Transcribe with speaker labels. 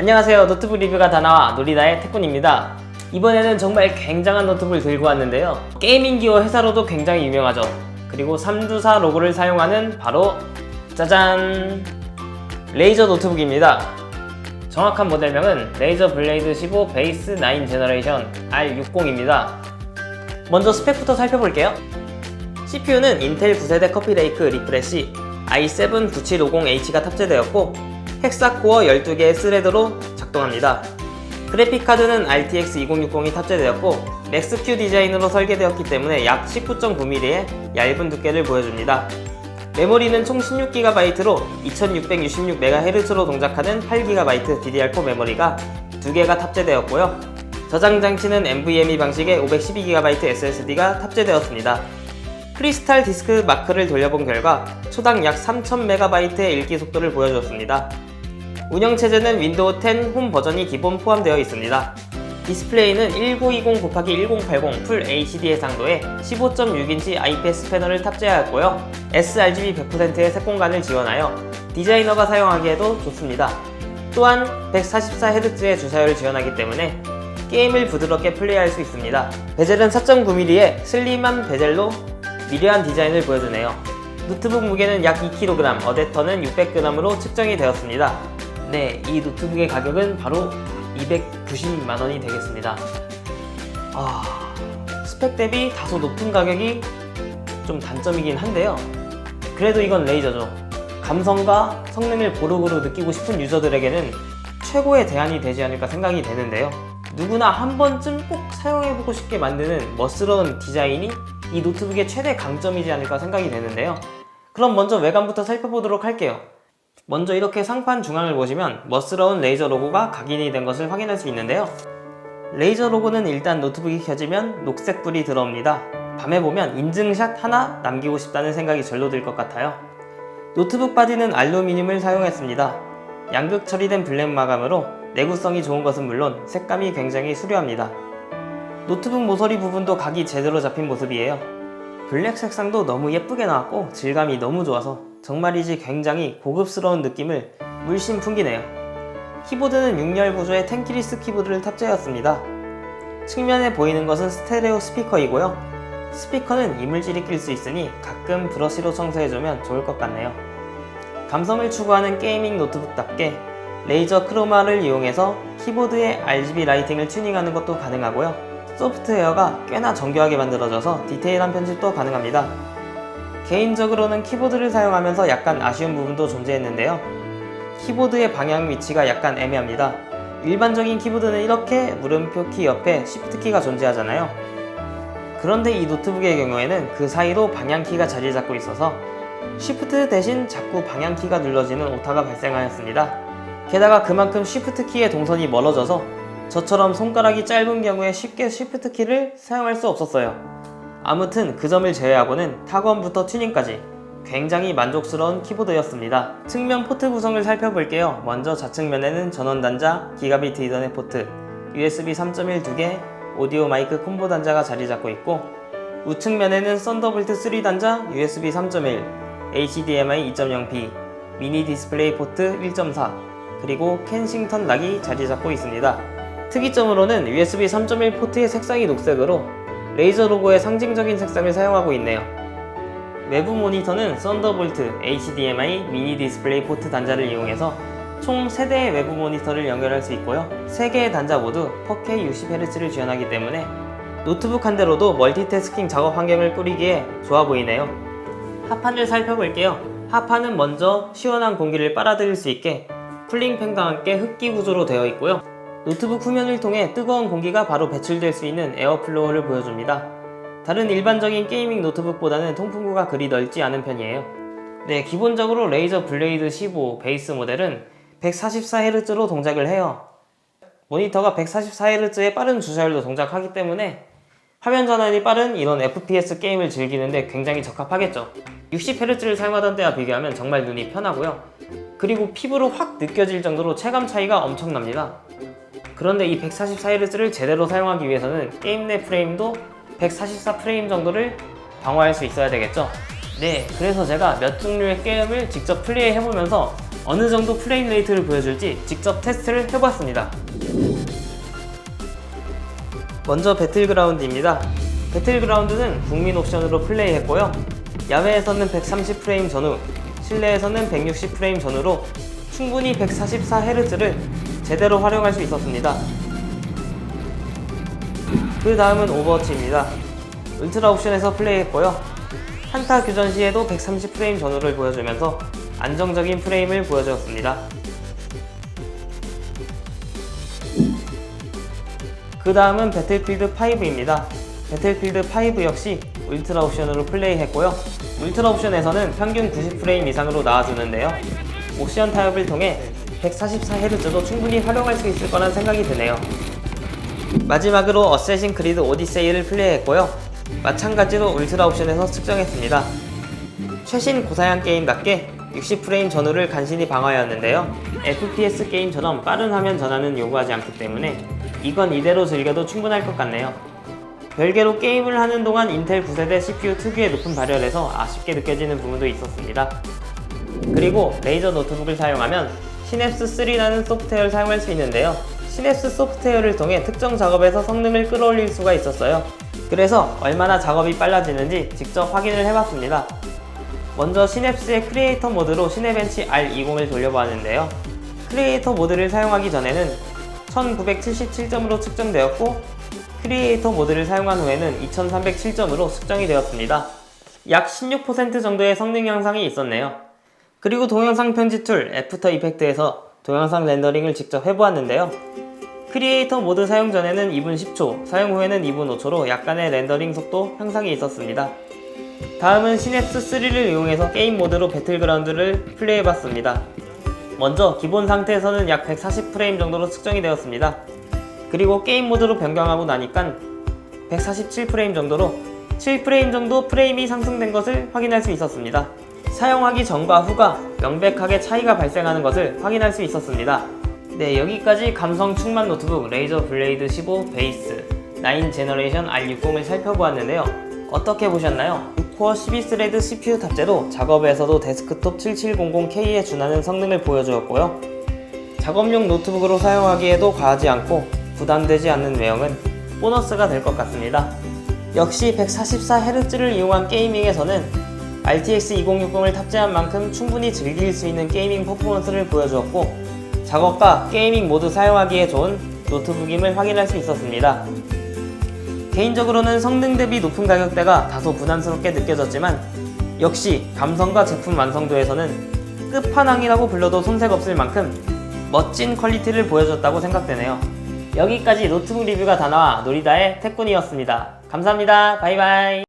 Speaker 1: 안녕하세요. 노트북 리뷰가 다 나와 놀이다의 태쿤입니다. 이번에는 정말 굉장한 노트북을 들고 왔는데요. 게이밍 기어 회사로도 굉장히 유명하죠. 그리고 324 로고를 사용하는 바로 짜잔! 레이저 노트북입니다. 정확한 모델명은 레이저 블레이드 15 베이스 9 제너레이션 R60입니다. 먼저 스펙부터 살펴볼게요. CPU는 인텔 9세대 커피레이크 리프레시 i7-9750H가 탑재되었고 헥사코어 12개의 스레드로 작동합니다. 그래픽카드는 RTX 2060이 탑재되었고 맥스큐 디자인으로 설계되었기 때문에 약 19.9mm의 얇은 두께를 보여줍니다. 메모리는 총 16GB로 2666MHz로 동작하는 8GB DDR4 메모리가 2개가 탑재되었고요. 저장 장치는 NVMe 방식의 512GB SSD가 탑재되었습니다. 크리스탈 디스크 마크를 돌려본 결과 초당 약 3000MB의 읽기 속도를 보여줬습니다. 운영체제는 윈도우 10 홈 버전이 기본 포함되어 있습니다. 디스플레이는 1920x1080 풀 HD 해상도에 15.6인치 IPS 패널을 탑재하였고요. sRGB 100%의 색공간을 지원하여 디자이너가 사용하기에도 좋습니다. 또한 144Hz의 주사율을 지원하기 때문에 게임을 부드럽게 플레이할 수 있습니다. 베젤은 4.9mm의 슬림한 베젤로 미려한 디자인을 보여주네요. 노트북 무게는 약 2kg, 어댑터는 600g으로 측정이 되었습니다. 네, 이 노트북의 가격은 바로 290만원이 되겠습니다. 스펙 대비 다소 높은 가격이 좀 단점이긴 한데요. 그래도 이건 레이저죠. 감성과 성능을 고루고루 느끼고 싶은 유저들에게는 최고의 대안이 되지 않을까 생각이 되는데요. 누구나 한 번쯤 꼭 사용해보고 싶게 만드는 멋스러운 디자인이 이 노트북의 최대 강점이지 않을까 생각이 되는데요. 그럼 먼저 외관부터 살펴보도록 할게요. 먼저 이렇게 상판 중앙을 보시면 멋스러운 레이저 로고가 각인이 된 것을 확인할 수 있는데요. 레이저 로고는 일단 노트북이 켜지면 녹색 불이 들어옵니다. 밤에 보면 인증샷 하나 남기고 싶다는 생각이 절로 들 것 같아요. 노트북 바디는 알루미늄을 사용했습니다. 양극 처리된 블랙 마감으로 내구성이 좋은 것은 물론 색감이 굉장히 수려합니다. 노트북 모서리 부분도 각이 제대로 잡힌 모습이에요. 블랙 색상도 너무 예쁘게 나왔고 질감이 너무 좋아서 정말이지 굉장히 고급스러운 느낌을 물씬 풍기네요. 키보드는 6열 구조의 텐키리스 키보드를 탑재하였습니다. 측면에 보이는 것은 스테레오 스피커이고요. 스피커는 이물질이 낄 수 있으니 가끔 브러쉬로 청소해주면 좋을 것 같네요. 감성을 추구하는 게이밍 노트북답게 레이저 크로마를 이용해서 키보드의 RGB 라이팅을 튜닝하는 것도 가능하고요. 소프트웨어가 꽤나 정교하게 만들어져서 디테일한 편집도 가능합니다. 개인적으로는 키보드를 사용하면서 약간 아쉬운 부분도 존재했는데요. 키보드의 방향 위치가 약간 애매합니다. 일반적인 키보드는 이렇게 물음표 키 옆에 Shift 키가 존재하잖아요. 그런데 이 노트북의 경우에는 그 사이로 방향 키가 자리 잡고 있어서 Shift 대신 자꾸 방향 키가 눌러지는 오타가 발생하였습니다. 게다가 그만큼 Shift 키의 동선이 멀어져서 저처럼 손가락이 짧은 경우에 쉽게 Shift 키를 사용할 수 없었어요. 아무튼 그 점을 제외하고는 타건부터 튜닝까지 굉장히 만족스러운 키보드였습니다. 측면 포트 구성을 살펴볼게요. 먼저 좌측면에는 전원 단자, 기가비트 이더넷 포트, USB 3.1 2개, 오디오 마이크 콤보 단자가 자리 잡고 있고 우측면에는 썬더볼트 3 단자, USB 3.1, HDMI 2.0B, 미니 디스플레이 포트 1.4, 그리고 켄싱턴 락이 자리 잡고 있습니다. 특이점으로는 USB 3.1 포트의 색상이 녹색으로 레이저 로고의 상징적인 색상을 사용하고 있네요. 외부 모니터는 썬더볼트, HDMI, 미니 디스플레이 포트 단자를 이용해서 총 3대의 외부 모니터를 연결할 수 있고요. 3개의 단자 모두 4K 60Hz를 지원하기 때문에 노트북 한 대로도 멀티태스킹 작업 환경을 꾸리기에 좋아 보이네요. 하판을 살펴볼게요. 하판은 먼저 시원한 공기를 빨아들일 수 있게 쿨링팬과 함께 흡기 구조로 되어 있고요. 노트북 후면을 통해 뜨거운 공기가 바로 배출될 수 있는 에어플로우를 보여줍니다. 다른 일반적인 게이밍 노트북보다는 통풍구가 그리 넓지 않은 편이에요. 네, 기본적으로 레이저 블레이드 15 베이스 모델은 144Hz로 동작을 해요. 모니터가 144Hz의 빠른 주사율로 동작하기 때문에 화면 전환이 빠른 이런 FPS 게임을 즐기는데 굉장히 적합하겠죠. 60Hz를 사용하던 때와 비교하면 정말 눈이 편하고요. 그리고 피부로 확 느껴질 정도로 체감 차이가 엄청납니다. 그런데 이 144Hz를 제대로 사용하기 위해서는 게임 내 프레임도 144프레임 정도를 방어할 수 있어야 되겠죠. 네, 그래서 제가 몇 종류의 게임을 직접 플레이해보면서 어느 정도 프레임 레이트를 보여줄지 직접 테스트를 해보았습니다. 먼저 배틀그라운드입니다. 배틀그라운드는 국민 옵션으로 플레이했고요. 야외에서는 130프레임 전후, 실내에서는 160프레임 전후로 충분히 144Hz를 제대로 활용할 수 있었습니다. 그 다음은 오버워치입니다. 울트라 옵션에서 플레이했고요. 한타 교전 시에도 130프레임 전후를 보여주면서 안정적인 프레임을 보여주었습니다. 그 다음은 배틀필드 5입니다. 배틀필드 5 역시 울트라 옵션으로 플레이했고요. 울트라 옵션에서는 평균 90프레임 이상으로 나와주는데요. 옵션 타협을 통해 144Hz도 충분히 활용할 수 있을 거란 생각이 드네요. 마지막으로 어쌔신 크리드 오디세이를 플레이했고요. 마찬가지로 울트라 옵션에서 측정했습니다. 최신 고사양 게임답게 60프레임 전후를 간신히 방어하였는데요. FPS 게임처럼 빠른 화면 전환은 요구하지 않기 때문에 이건 이대로 즐겨도 충분할 것 같네요. 별개로 게임을 하는 동안 인텔 9세대 CPU 특유의 높은 발열에서 아쉽게 느껴지는 부분도 있었습니다. 그리고 레이저 노트북을 사용하면 시냅스 3라는 소프트웨어를 사용할 수 있는데요. 시냅스 소프트웨어를 통해 특정 작업에서 성능을 끌어올릴 수가 있었어요. 그래서 얼마나 작업이 빨라지는지 직접 확인을 해봤습니다. 먼저 시냅스의 크리에이터 모드로 시네벤치 R20을 돌려보았는데요. 크리에이터 모드를 사용하기 전에는 1977점으로 측정되었고 크리에이터 모드를 사용한 후에는 2307점으로 측정이 되었습니다. 약 16% 정도의 성능 향상이 있었네요. 그리고 동영상 편집 툴 애프터 이펙트에서 동영상 렌더링을 직접 해보았는데요. 크리에이터 모드 사용 전에는 2분 10초, 사용 후에는 2분 5초로 약간의 렌더링 속도 향상이 있었습니다. 다음은 시냅스 3를 이용해서 게임 모드로 배틀그라운드를 플레이해봤습니다. 먼저 기본 상태에서는 약 140프레임 정도로 측정이 되었습니다. 그리고 게임 모드로 변경하고 나니까 147프레임 정도로 7프레임 정도 프레임이 상승된 것을 확인할 수 있었습니다. 사용하기 전과 후가 명백하게 차이가 발생하는 것을 확인할 수 있었습니다. 네, 여기까지 감성 충만 노트북 레이저 블레이드 15 베이스 9 제너레이션 R60을 살펴보았는데요. 어떻게 보셨나요? 6코어 12스레드 CPU 탑재로 작업에서도 데스크톱 7700K에 준하는 성능을 보여주었고요. 작업용 노트북으로 사용하기에도 과하지 않고 부담되지 않는 외형은 보너스가 될 것 같습니다. 역시 144Hz를 이용한 게이밍에서는 RTX 2060을 탑재한 만큼 충분히 즐길 수 있는 게이밍 퍼포먼스를 보여주었고 작업과 게이밍 모두 사용하기에 좋은 노트북임을 확인할 수 있었습니다. 개인적으로는 성능 대비 높은 가격대가 다소 부담스럽게 느껴졌지만 역시 감성과 제품 완성도에서는 끝판왕이라고 불러도 손색 없을 만큼 멋진 퀄리티를 보여줬다고 생각되네요. 여기까지 노트북 리뷰가 다 나와 놀이다의 태꾼이었습니다. 감사합니다. 바이바이.